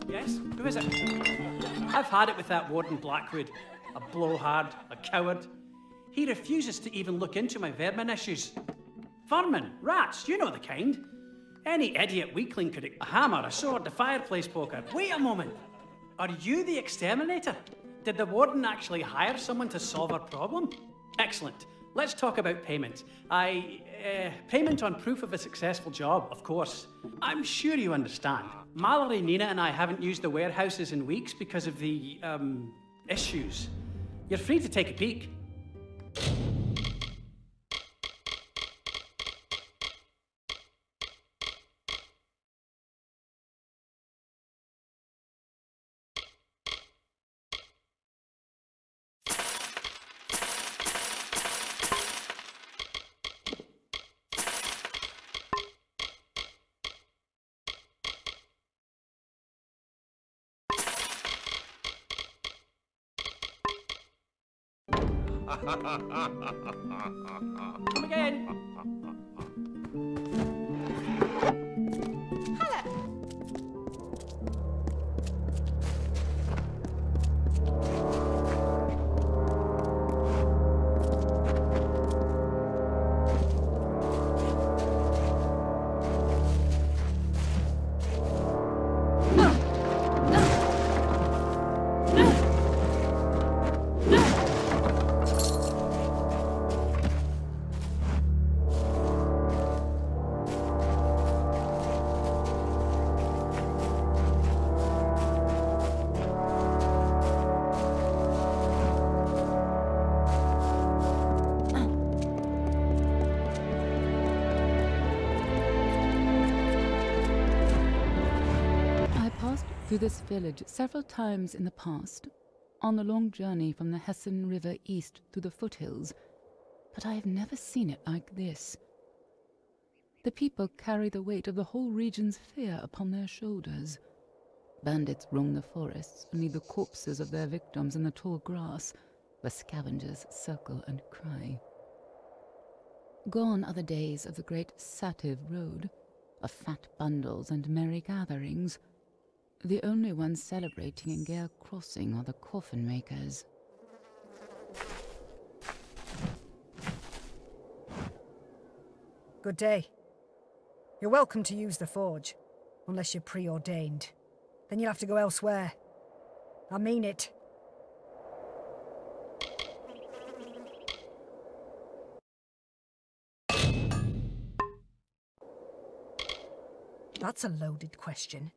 Yes? Who is it? I've had it with that warden Blackwood. A blowhard, a coward. He refuses to even look into my vermin issues. Vermin, rats, you know the kind. Any idiot weakling could... A hammer, a sword, a fireplace poker. Wait a moment. Are you the exterminator? Did the warden actually hire someone to solve our problem? Excellent. Let's talk about payment. Payment on proof of a successful job, of course. I'm sure you understand. Mallory, Nina, and I haven't used the warehouses in weeks because of the, issues. You're free to take a peek. Come again. Through this village several times in the past, on the long journey from the Hessen River east through the foothills, but I have never seen it like this. The people carry the weight of the whole region's fear upon their shoulders. Bandits roam the forests and leave the corpses of their victims in the tall grass, where scavengers circle and cry. Gone are the days of the great Sativ road, of fat bundles and merry gatherings. The only ones celebrating in Gale Crossing are the coffin makers. Good day. You're welcome to use the forge, unless you're preordained. Then you'll have to go elsewhere. I mean it. That's a loaded question.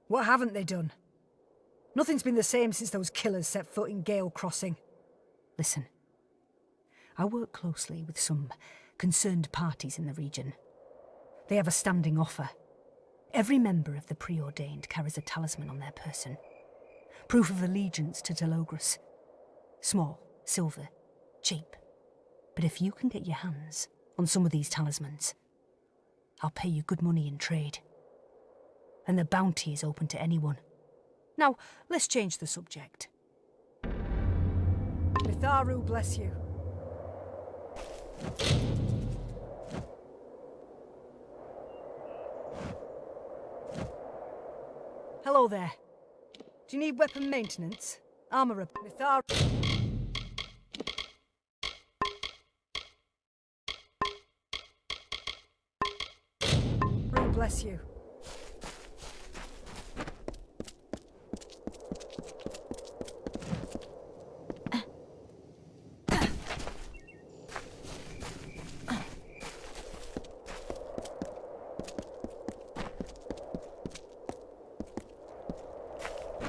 What haven't they done? Nothing's been the same since those killers set foot in Gale Crossing. Listen, I work closely with some concerned parties in the region. They have a standing offer. Every member of the preordained carries a talisman on their person. Proof of allegiance to Delogris. Small, silver, cheap. But if you can get your hands on some of these talismans, I'll pay you good money in trade. And the bounty is open to anyone. Now, let's change the subject. Mitharu bless you. Hello there. Do you need weapon maintenance? Armor Mitharu. Bless you.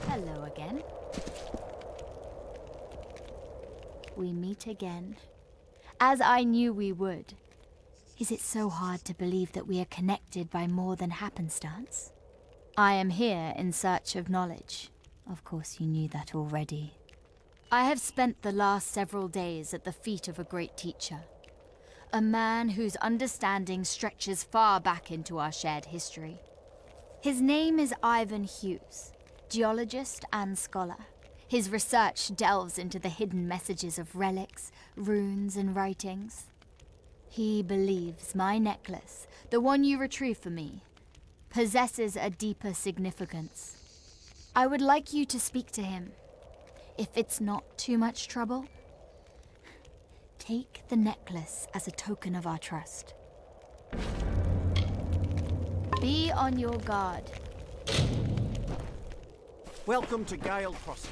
Hello again. We meet again, as I knew we would. Is it so hard to believe that we are connected by more than happenstance? I am here in search of knowledge. Of course you knew that already. I have spent the last several days at the feet of a great teacher. A man whose understanding stretches far back into our shared history. His name is Ivan Hughes, geologist and scholar. His research delves into the hidden messages of relics, runes, and writings. He believes my necklace, the one you retrieved for me, possesses a deeper significance. I would like you to speak to him. If it's not too much trouble, take the necklace as a token of our trust. Be on your guard. Welcome to Gale Crossing.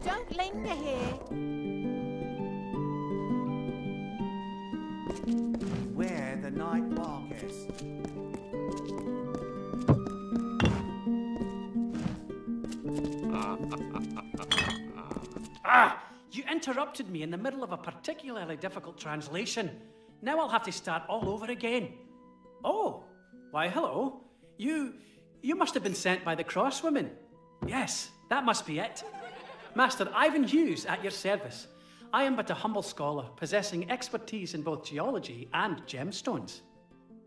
Don't linger here. Beware the night walkers. Ah! You interrupted me in the middle of a particularly difficult translation. Now I'll have to start all over again. Oh, why hello. You must have been sent by the Crosswomen. Yes, that must be it. Master Ivan Hughes at your service. I am but a humble scholar, possessing expertise in both geology and gemstones.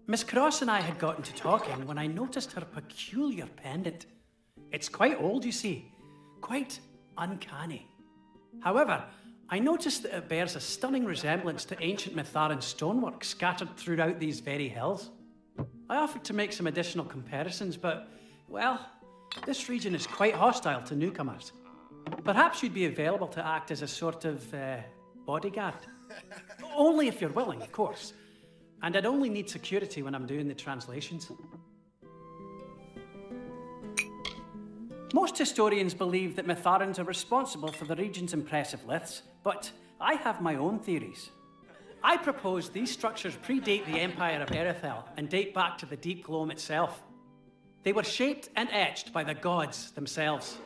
Miss Cross and I had gotten to talking when I noticed her peculiar pendant. It's quite old, you see. Quite uncanny. However, I noticed that it bears a stunning resemblance to ancient Mitharan stonework scattered throughout these very hills. I offered to make some additional comparisons, but, well, this region is quite hostile to newcomers. Perhaps you'd be available to act as a sort of bodyguard. Only if you're willing, of course. And I'd only need security when I'm doing the translations. Most historians believe that Mitharans are responsible for the region's impressive liths, but I have my own theories. I propose these structures predate the Empire of Erethel and date back to the Deep Gloam itself. They were shaped and etched by the gods themselves.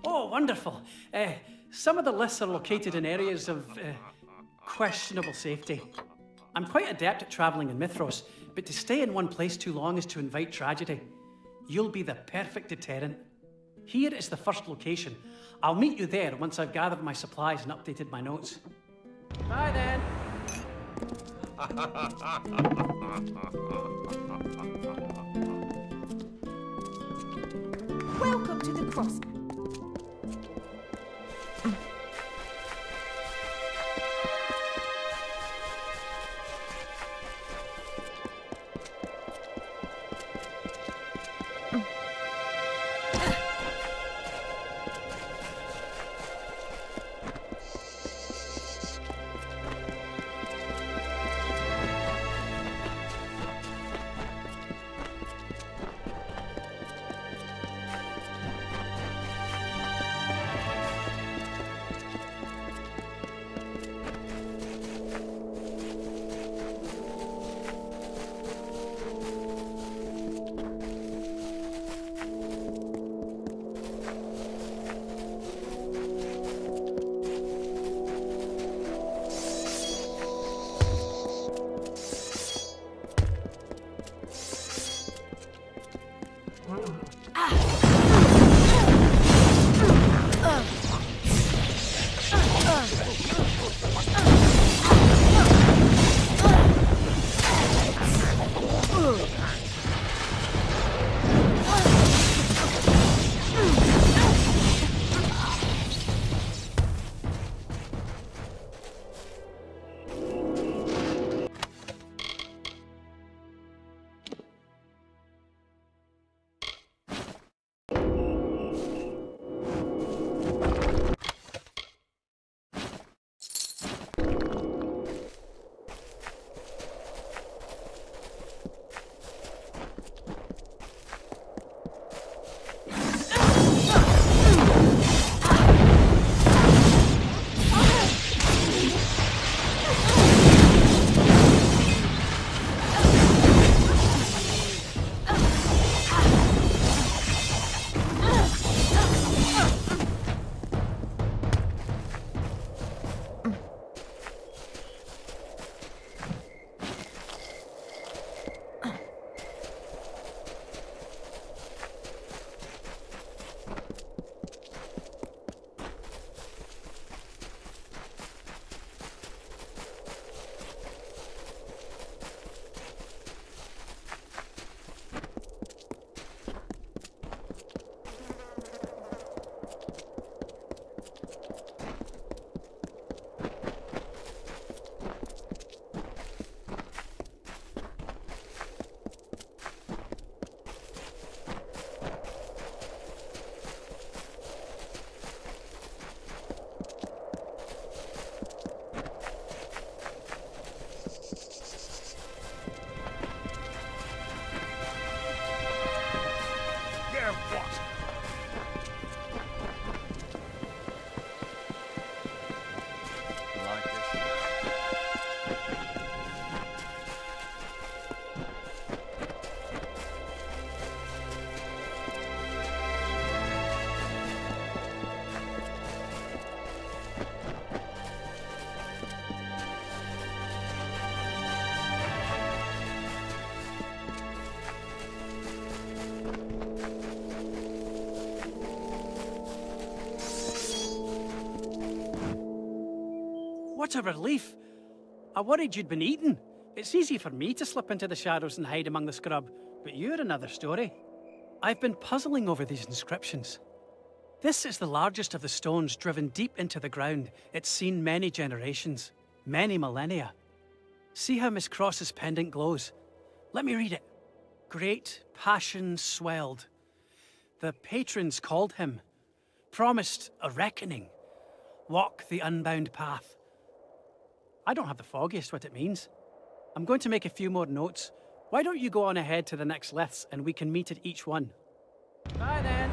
Oh, wonderful. Some of the liths are located in areas of questionable safety. I'm quite adept at travelling in Mithros, but to stay in one place too long is to invite tragedy. You'll be the perfect deterrent. Here is the first location. I'll meet you there once I've gathered my supplies and updated my notes. Bye then. Welcome to the cross. What a relief. I worried you'd been eaten. It's easy for me to slip into the shadows and hide among the scrub, but you're another story. I've been puzzling over these inscriptions. This is the largest of the stones driven deep into the ground. It's seen many generations, many millennia. See how Miss Cross's pendant glows? Let me read it. Great passion swelled. The patrons called him, promised a reckoning. Walk the unbound path. I don't have the foggiest what it means. I'm going to make a few more notes. Why don't you go on ahead to the next liths and we can meet at each one? Bye then.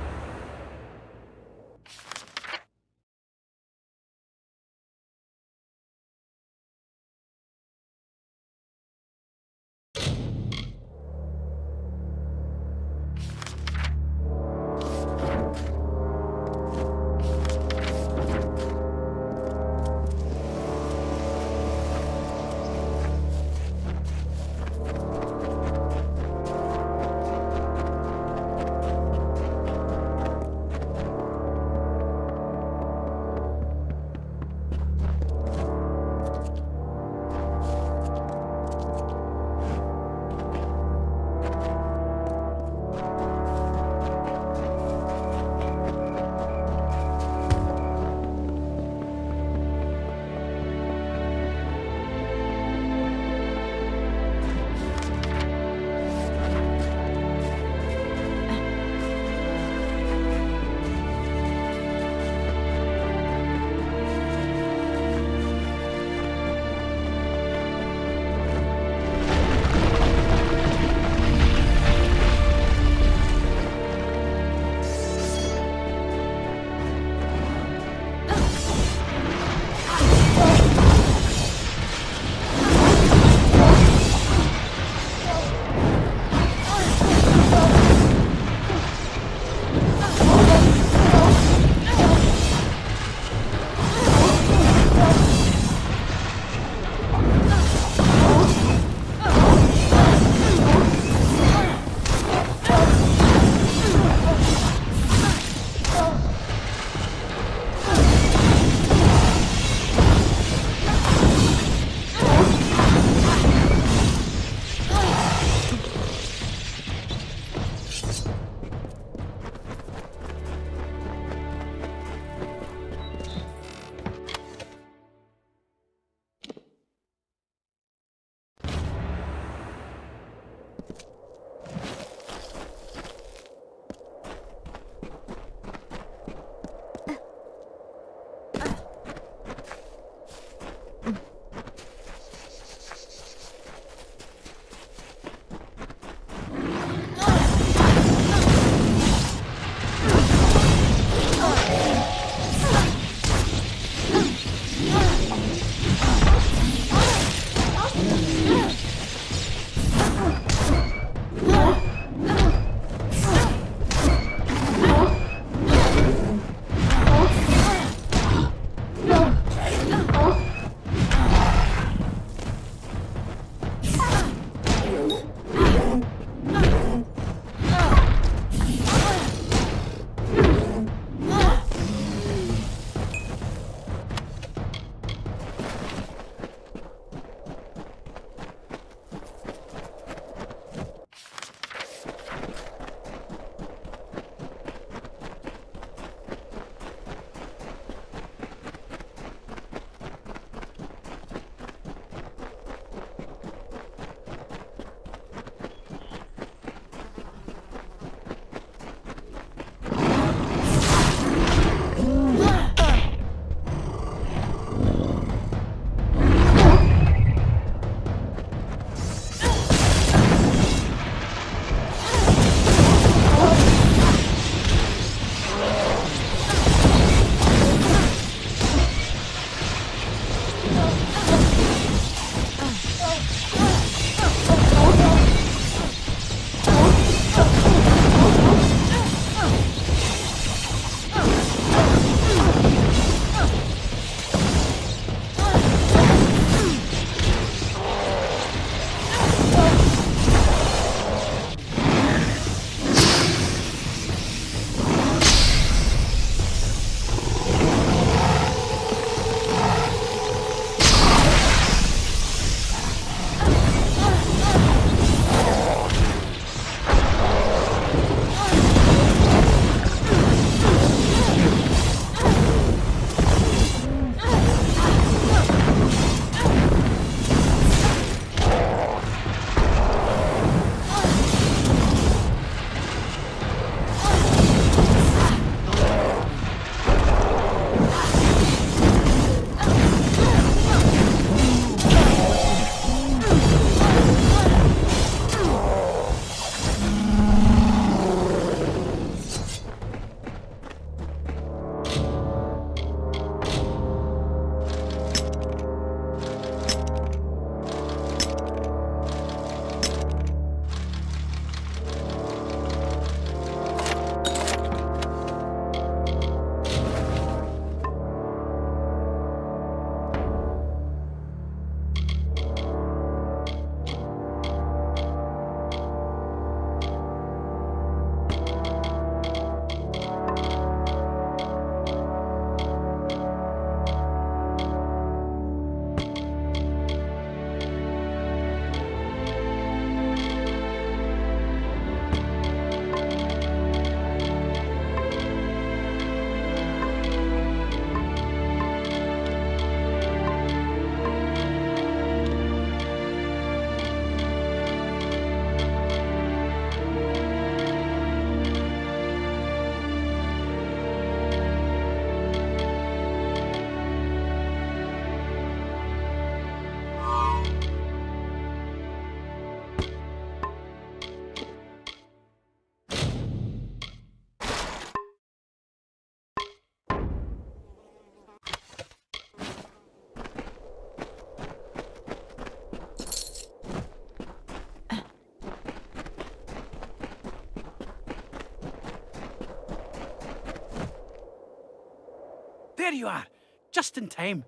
there you are, just in time.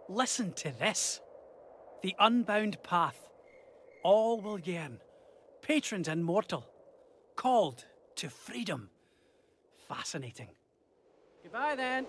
Listen to this. The unbound path. All will yearn. Patrons immortal. Called to freedom. Fascinating. Goodbye then.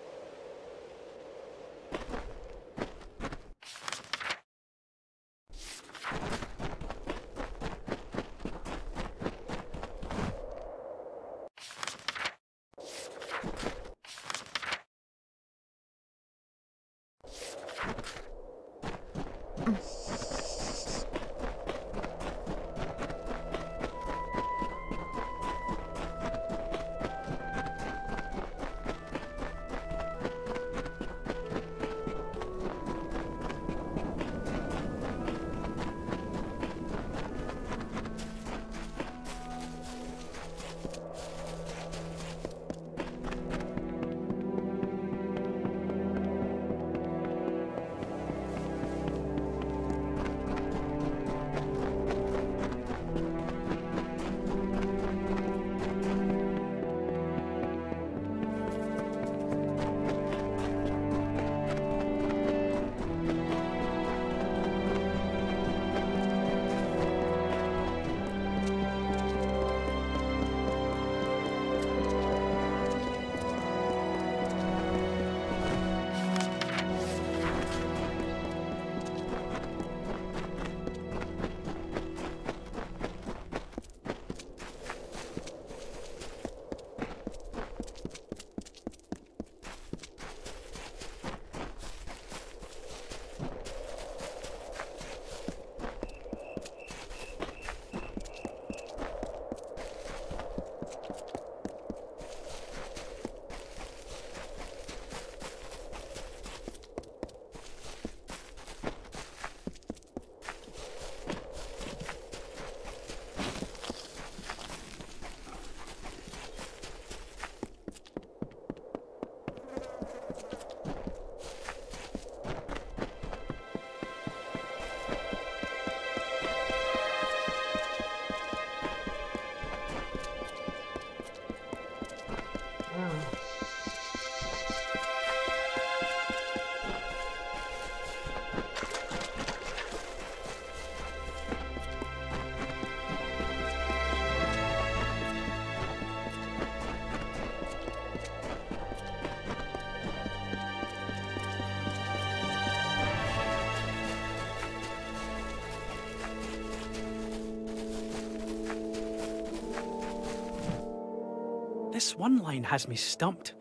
This one line has me stumped.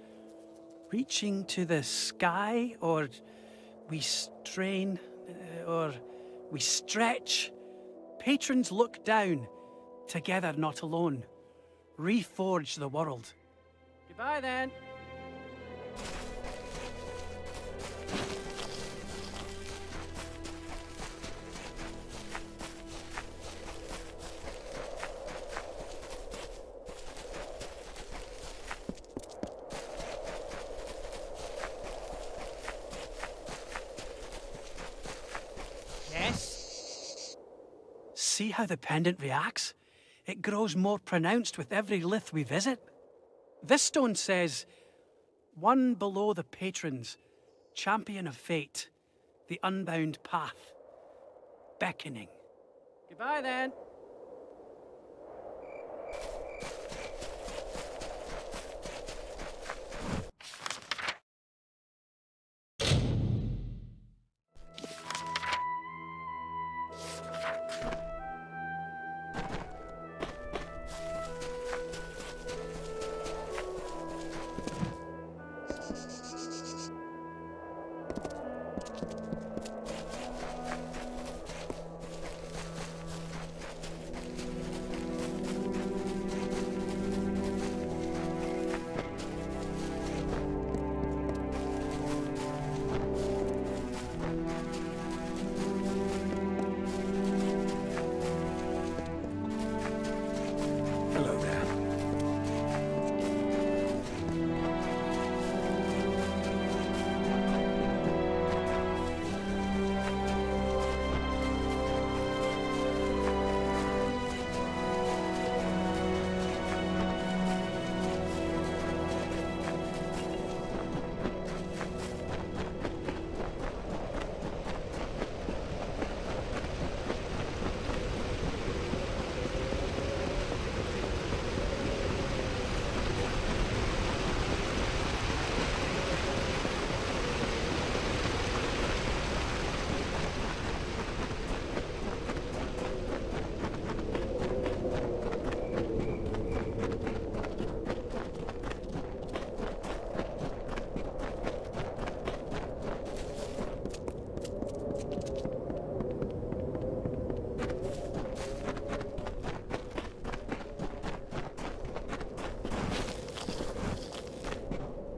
Reaching to the sky, or we strain, or we stretch. Patrons look down, together not alone. Reforge the world. Goodbye then. See how the pendant reacts? It grows more pronounced with every lith we visit. This stone says, one below the patrons, champion of fate, the unbound path, beckoning. Goodbye then.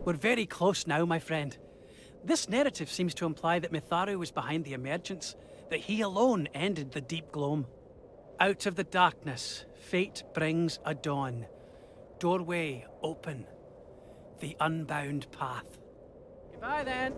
We're very close now, my friend. This narrative seems to imply that Mitharu was behind the emergence, that he alone ended the deep gloam. Out of the darkness, fate brings a dawn. Doorway open. The unbound path. Goodbye then.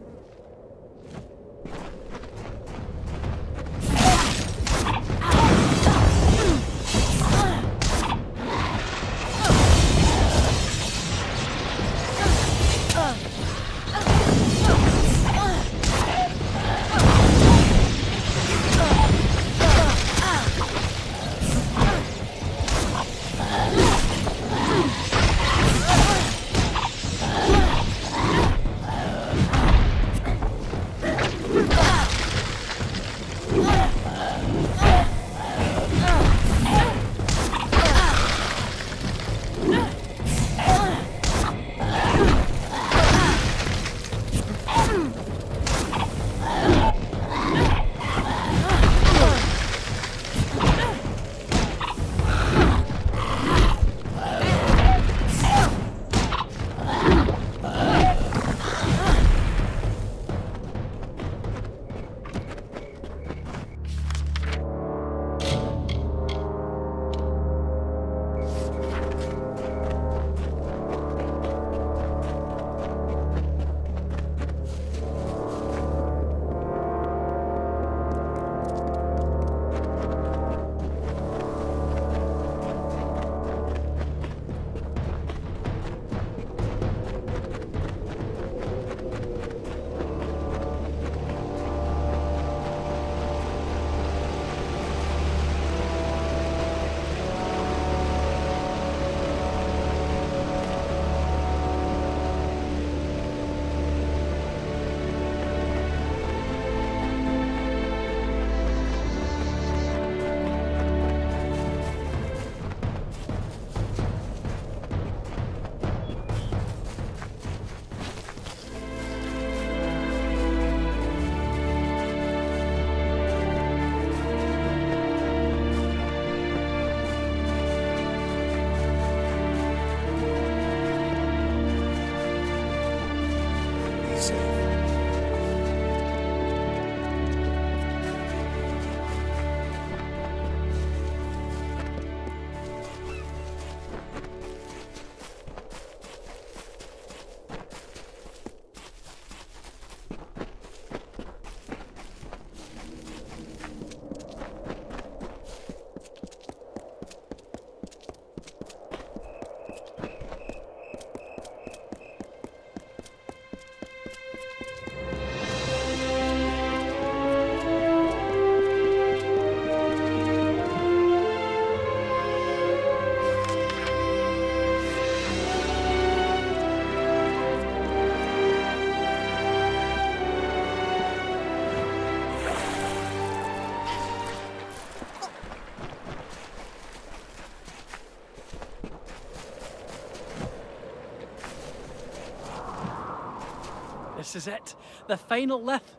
This is it, the final lith.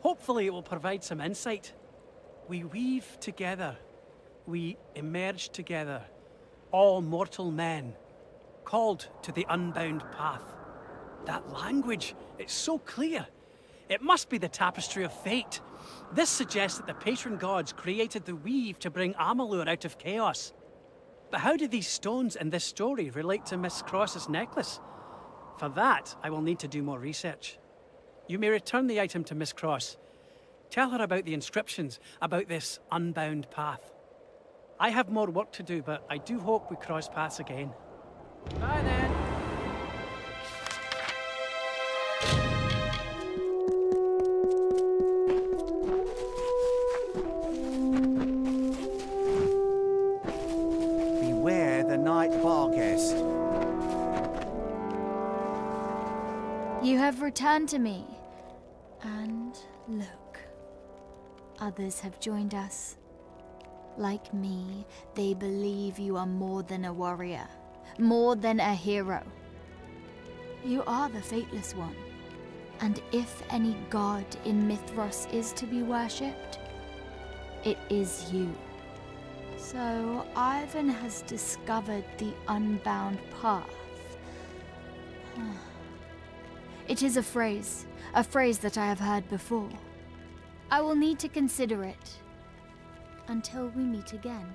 Hopefully it will provide some insight. We weave together. We emerge together. All mortal men, called to the unbound path. That language, it's so clear. It must be the tapestry of fate. This suggests that the patron gods created the weave to bring Amalur out of chaos. But how do these stones in this story relate to Miss Cross's necklace? For that, I will need to do more research. You may return the item to Miss Cross. Tell her about the inscriptions, about this unbound path. I have more work to do, but I do hope we cross paths again. Bye then. Beware the night bar guest. You have returned to me. And look, others have joined us. Like me, they believe you are more than a warrior, more than a hero. You are the Fateless One, and if any god in Mithras is to be worshipped, it is you. So Ivan has discovered the unbound path. It is a phrase that I have heard before. I will need to consider it until we meet again.